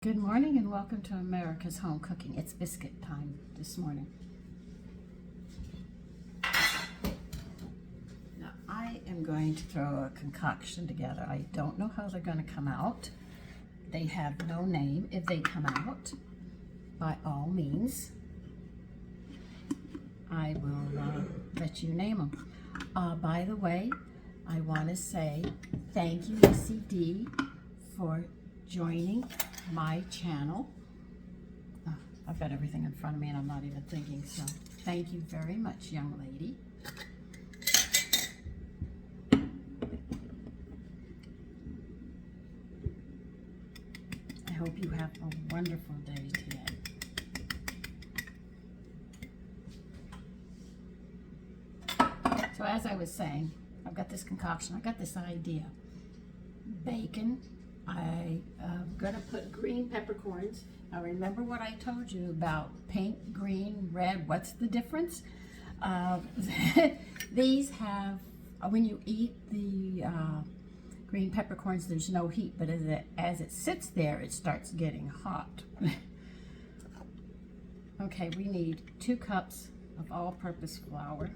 Good morning and welcome to America's Home Cooking. It's biscuit time this morning. Now I am going to throw a concoction together. I don't know how they're going to come out. They have no name. If they come out, by all means, I will let you name them. By the way, I want to say thank you, CD, for joining my channel. I've got everything in front of me and I'm not even thinking, so thank you very much, young lady. I hope you have a wonderful day today. So as I was saying, I've got this concoction, I got this idea. Bacon. I'm going to put green peppercorns. Now remember what I told you about pink, green, red. What's the difference? These have, when you eat the green peppercorns, there's no heat, but as it sits there, it starts getting hot. Okay, we need 2 cups of all-purpose flour.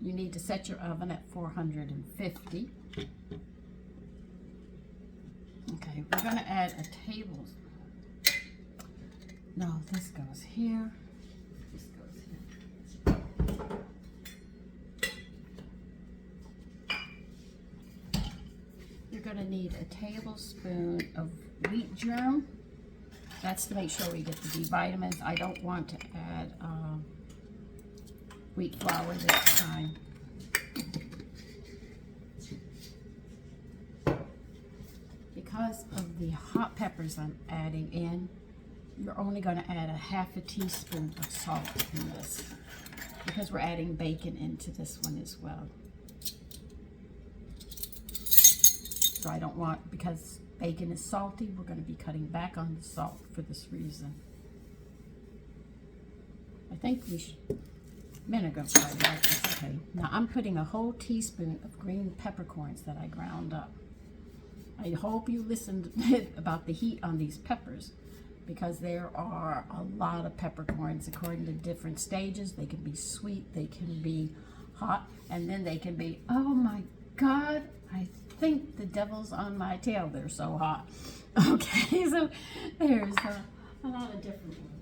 You need to set your oven at 450. Okay, we're going to add a tablespoon. No, this goes here. This goes here. You're going to need a tablespoon of wheat germ. That's to make sure we get the B vitamins. I don't want to add wheat flour this time. Because of the hot peppers I'm adding in, you're only going to add a ½ teaspoon of salt in this, because we're adding bacon into this one as well. So I don't want, because bacon is salty, we're going to be cutting back on the salt for this reason. I think we should, vinegar probably like this. Okay, now I'm putting a whole teaspoon of green peppercorns that I ground up. I hope you listened about the heat on these peppers, because there are a lot of peppercorns according to different stages. They can be sweet, they can be hot, and then they can be, oh my God, I think the devil's on my tail. They're so hot. Okay, so there's a lot of different ones.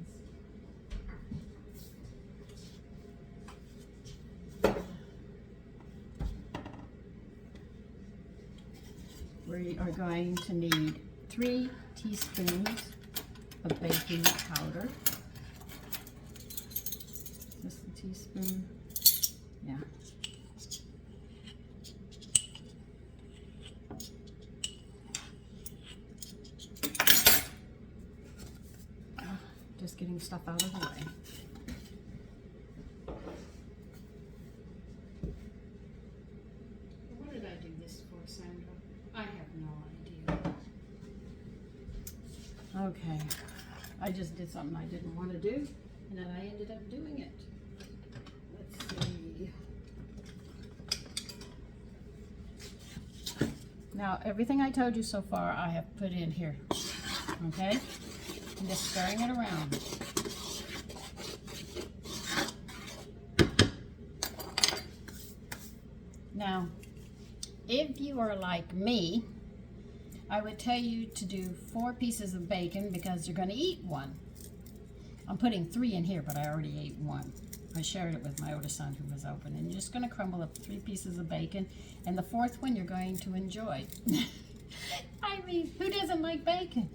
We are going to need 3 teaspoons of baking powder. Just a teaspoon. Yeah. Just getting stuff out of the way. What did I do this for, Sandra? I have no idea. Okay, I just did something I didn't want to do, and then I ended up doing it. Let's see. Now, everything I told you so far, I have put in here. Okay? I'm just stirring it around. Now, if you are like me, I would tell you to do 4 pieces of bacon because you're going to eat 1. I'm putting 3 in here, but I already ate 1. I shared it with my oldest son who was open. And you're just going to crumble up 3 pieces of bacon, and the 4th one you're going to enjoy. I mean, who doesn't like bacon?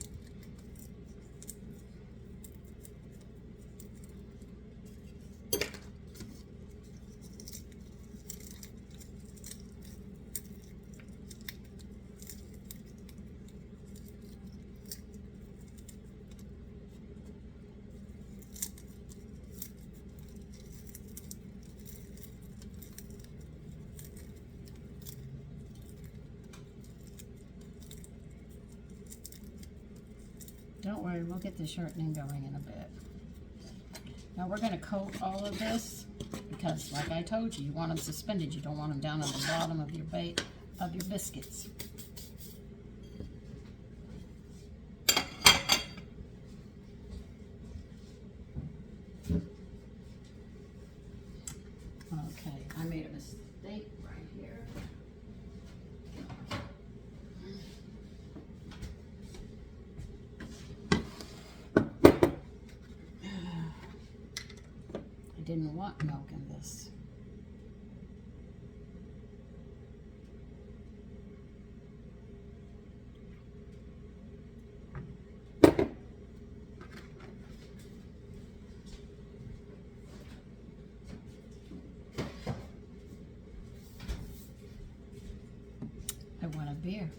Don't worry, we'll get the shortening going in a bit. Now we're going to coat all of this because, like I told you, you want them suspended. You don't want them down on the bottom of your biscuits. didn't want milk in this. I want a beer.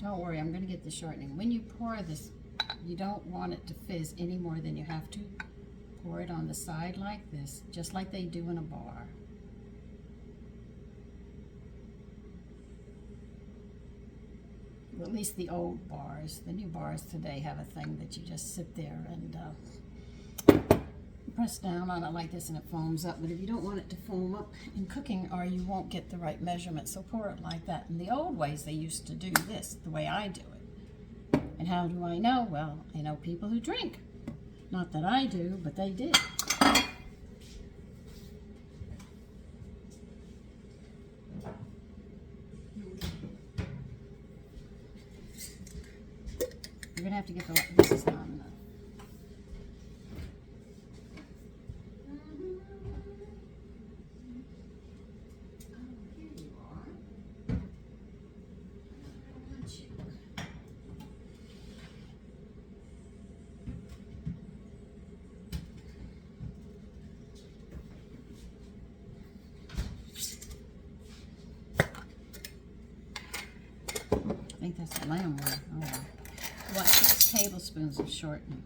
Don't worry, I'm going to get the shortening. When you pour this, you don't want it to fizz any more than you have to. Pour it on the side like this, just like they do in a bar. Well, at least the old bars. The new bars today have a thing that you just sit there and press down on it like this and it foams up. But if you don't want it to foam up in cooking, or you won't get the right measurement, so pour it like that. In the old ways, they used to do this the way I do it. And how do I know? Well, I know people who drink. Not that I do, but they did. You're going to have to get the, this is not enough. I think that's the lamb one. Oh, well. What, 6 tablespoons of shortening.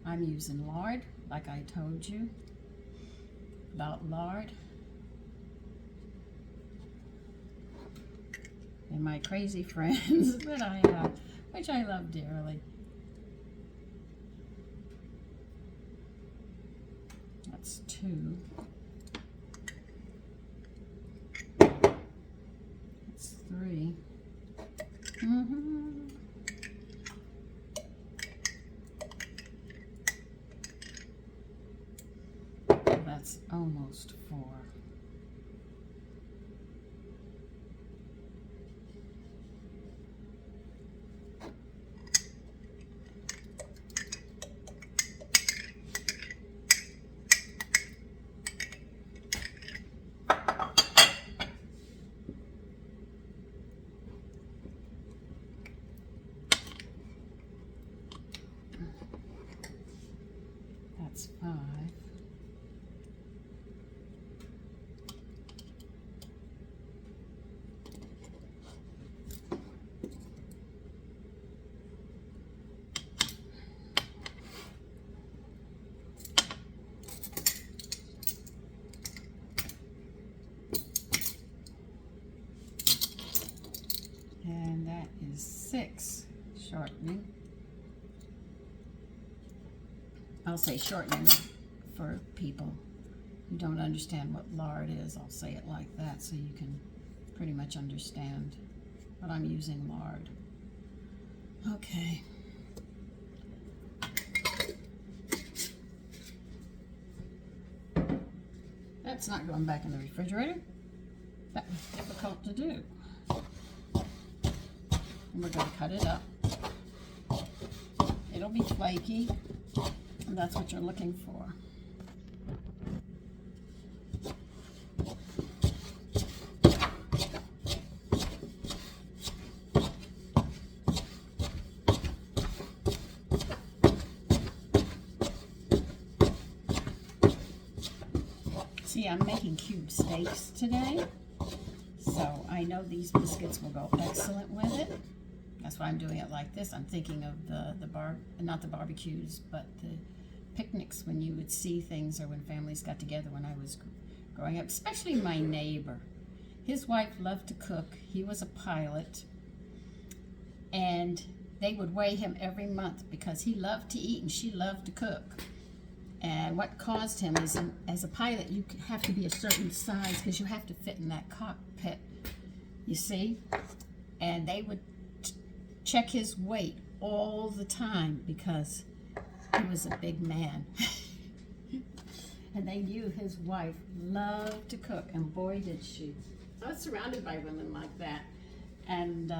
I'm using lard, like I told you about lard. And my crazy friends that I have, which I love dearly. That's 2. That's 3. That's almost 4. That's 5. And that is 6 shortening. I'll say shortening for people who don't understand what lard is. I'll say it like that so you can pretty much understand. But I'm using lard. Okay. That's not going back in the refrigerator. That was difficult to do. And we're going to cut it up. It'll be flaky, and that's what you're looking for. See, I'm making cube steaks today, so I know these biscuits will go excellent with it. That's why I'm doing it like this. I'm thinking of not the barbecues, but the picnics when you would see things, or when families got together when I was growing up, especially my neighbor. His wife loved to cook. He was a pilot, and they would weigh him every month because he loved to eat and she loved to cook. And what caused him is, as a pilot, you have to be a certain size because you have to fit in that cockpit, you see? And they would check his weight all the time because he was a big man. And they knew his wife loved to cook, and boy did she. I was surrounded by women like that. And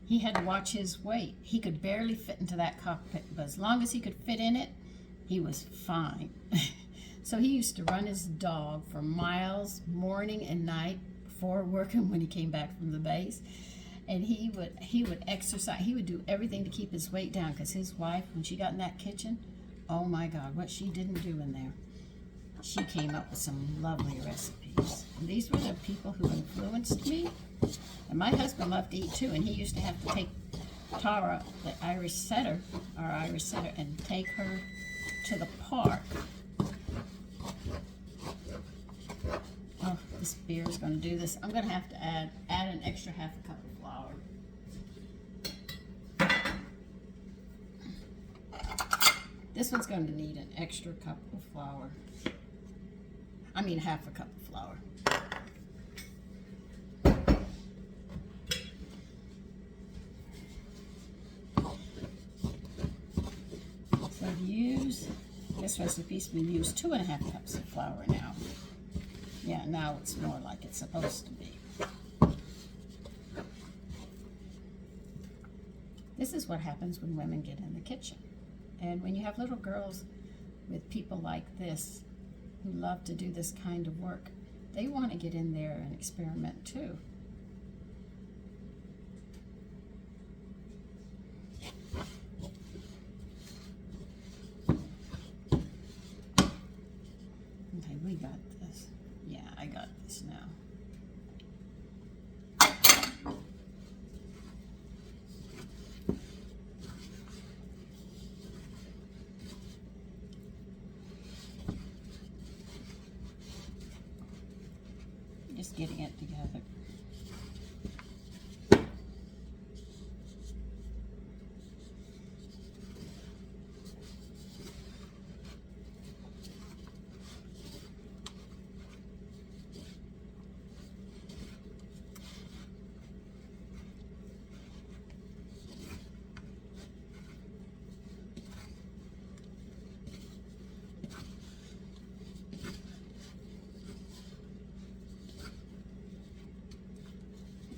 he had to watch his weight. He could barely fit into that cockpit, but as long as he could fit in it, he was fine. So he used to run his dog for miles, morning and night, before work and when he came back from the base. And he would exercise. He would do everything to keep his weight down, because his wife, when she got in that kitchen, oh my God, what she didn't do in there. She came up with some lovely recipes. And these were the people who influenced me. And my husband loved to eat too, and he used to have to take Tara, the Irish setter, and take her to the park. Oh, this beer is going to do this. I'm going to have to add an extra half a cup of flour. This one's going to need an extra cup of flour. I mean half a cup of flour. So I've used, this recipe, we use 2.5 cups of flour now. Yeah, now it's more like it's supposed to be. This is what happens when women get in the kitchen. And when you have little girls with people like this who love to do this kind of work, they want to get in there and experiment too. Okay, we got this. Yeah, I got this now. Just getting it together.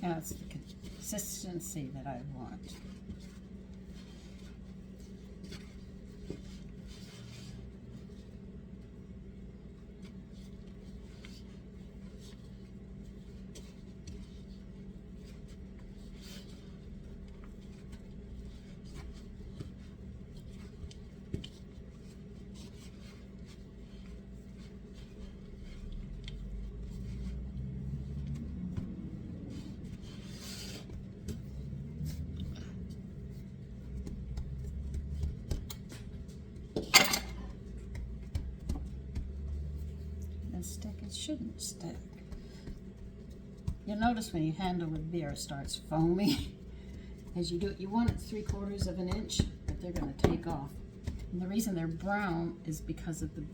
Now it's the consistency that I want. Stick, it shouldn't stick. You'll notice when you handle with beer, it starts foamy. As you do it, you want it 3/4 of an inch, but they're going to take off. And the reason they're brown is because of the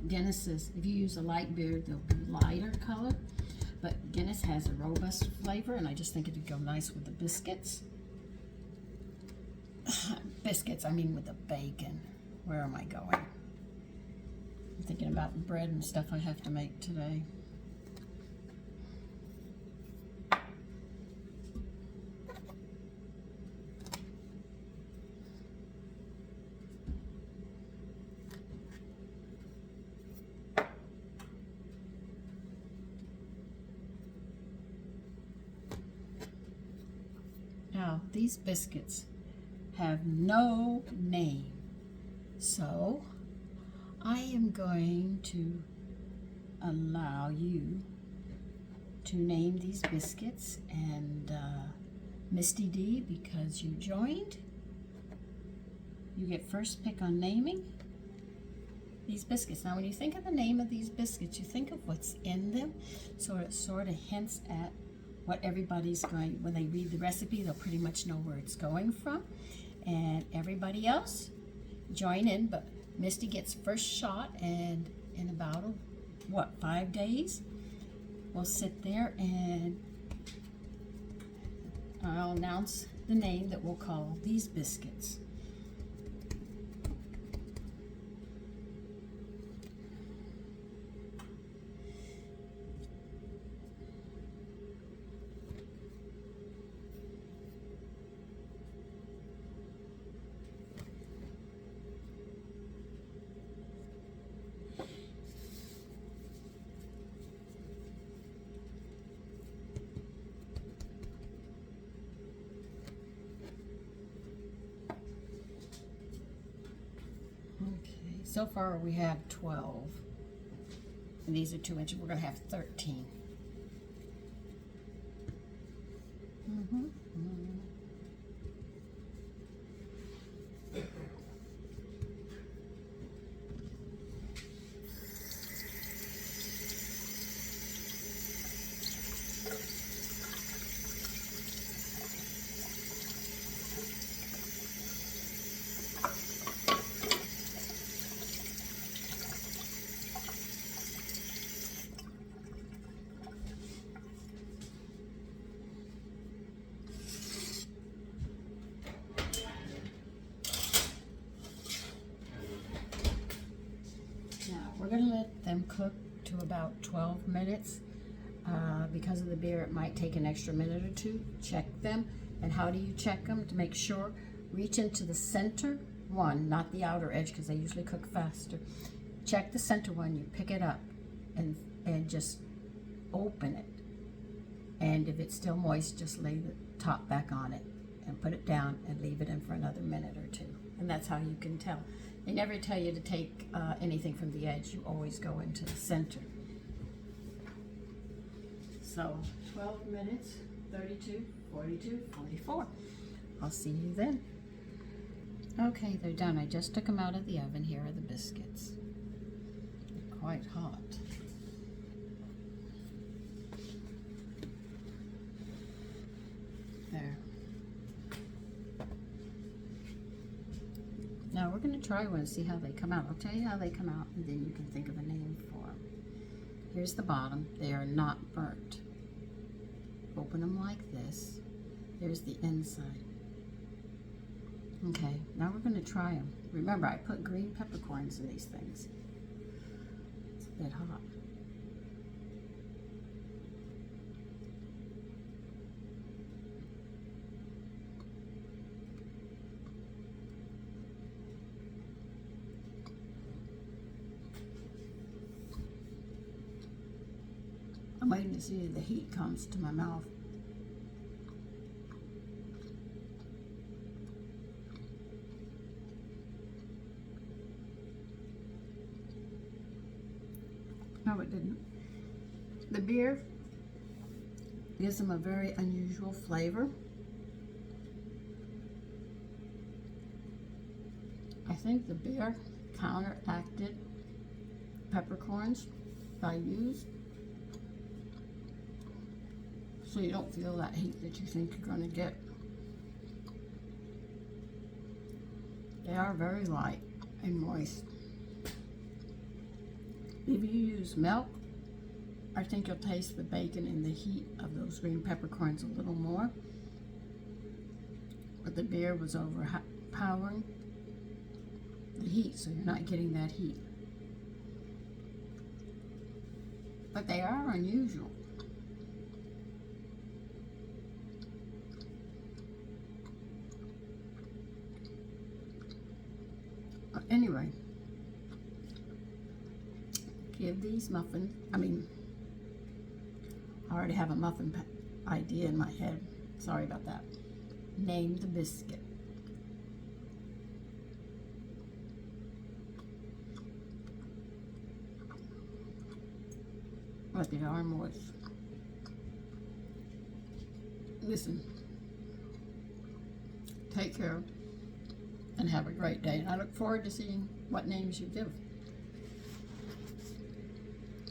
Guinnesses. If you use a light beer, they'll be lighter color. But Guinness has a robust flavor, and I just think it'd go nice with the biscuits. Biscuits, I mean with the bacon. Where am I going? I'm thinking about the bread and stuff I have to make today. Now, these biscuits have no name, so I am going to allow you to name these biscuits, and Misty D, because you joined, you get first pick on naming these biscuits. Now when you think of the name of these biscuits, you think of what's in them, so it sort of hints at what everybody's going, when they read the recipe, they'll pretty much know where it's going from. And everybody else, join in, but Misty gets first shot, and in about, 5 days, we'll sit there and I'll announce the name that we'll call these biscuits. Okay, so far we have 12. And these are 2 inches. We're going to have 13. We're going to let them cook to about 12 minutes. Because of the beer, it might take an extra minute or two. Check them. And how do you check them? To make sure, reach into the center one, not the outer edge, because they usually cook faster. Check the center one, you pick it up and just open it. And if it's still moist, just lay the top back on it and put it down and leave it in for another minute or two. And that's how you can tell. They never tell you to take anything from the edge. You always go into the center. So 12 minutes, 32, 42, 44. I'll see you then. Okay, they're done. I just took them out of the oven. Here are the biscuits. They're quite hot. There. Now we're going to try one and see how they come out. I'll tell you how they come out and then you can think of a name for them. Here's the bottom. They are not burnt. Open them like this. There's the inside. Okay, now we're going to try them. Remember, I put green peppercorns in these things. It's a bit hot. I'm waiting to see if the heat comes to my mouth. No, it didn't. The beer gives them a very unusual flavor. I think the beer counteracted peppercorns I used. So you don't feel that heat that you think you're going to get. They are very light and moist. If you use milk, I think you'll taste the bacon and the heat of those green peppercorns a little more. But the beer was overpowering the heat, so you're not getting that heat. But they are unusual. Anyway, give these muffins, I already have a muffin idea in my head. Sorry about that. Name the biscuit. But they are moist. Listen, take care and have a great day. And I look forward to seeing what names you give.